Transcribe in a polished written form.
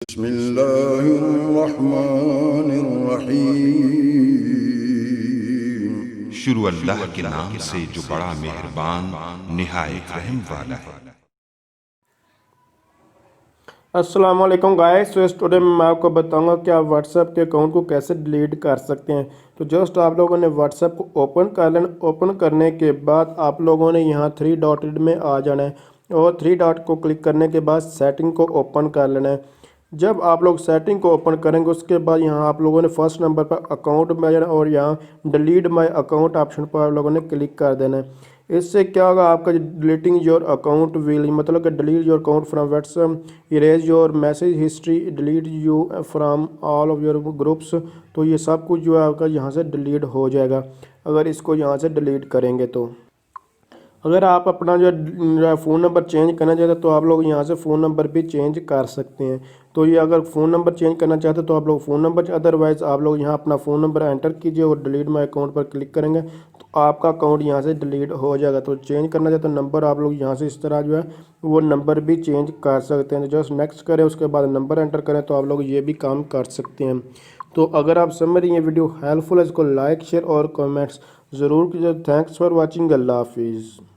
बिस्मिल्लाहिर्रहमानिर्रहीम। शुरू अल्लाह के नाम से जो बड़ा मेहरबान निहायत रहम वाला है। अस्सलाम वालेकुम गाइस। तो इस टुडे मैं आपको बताऊंगा कि आप व्हाट्सएप के अकाउंट को कैसे डिलीट कर सकते हैं। तो जस्ट आप लोगों ने व्हाट्सएप को ओपन कर लेना। ओपन करने के बाद आप लोगों ने यहाँ थ्री डॉटेड में आ जाना है और थ्री डॉट को क्लिक करने के बाद सेटिंग को ओपन कर लेना है। जब आप लोग सेटिंग को ओपन करेंगे उसके बाद यहाँ आप लोगों ने फर्स्ट नंबर पर अकाउंट में आ जाना और यहाँ डिलीट माय अकाउंट ऑप्शन पर आप लोगों ने क्लिक कर देना है। इससे क्या होगा, आपका डिलीटिंग योर अकाउंट विल मतलब कि delete your account from WhatsApp, erase your message history, delete you from all of your groups. तो ये सब कुछ जो है आपका यहाँ से डिलीट हो जाएगा अगर इसको यहाँ से डिलीट करेंगे। तो अगर आप अपना जो फ़ोन नंबर चेंज करना चाहते हैं तो आप लोग यहाँ से फ़ोन नंबर भी चेंज कर सकते हैं। तो ये अगर फ़ोन नंबर चेंज करना चाहते हैं तो आप लोग फ़ोन नंबर, अदरवाइज़ आप लोग यहाँ अपना फ़ोन नंबर एंटर कीजिए और डिलीट माय अकाउंट पर क्लिक करेंगे तो आपका अकाउंट यहाँ से डिलीट हो जाएगा। तो चेंज करना चाहते हैं नंबर, आप लोग यहाँ से इस तरह जो है वो नंबर भी चेंज कर सकते हैं। तो जस्ट नेक्स्ट करें, उसके बाद नंबर एंटर करें तो आप लोग ये भी काम कर सकते हैं। तो अगर आप समझ रही हैं वीडियो हेल्पफुल है, इसको लाइक शेयर और कमेंट्स ज़रूर कीजिए। Thanks for watching. अल्लाह हाफिज़।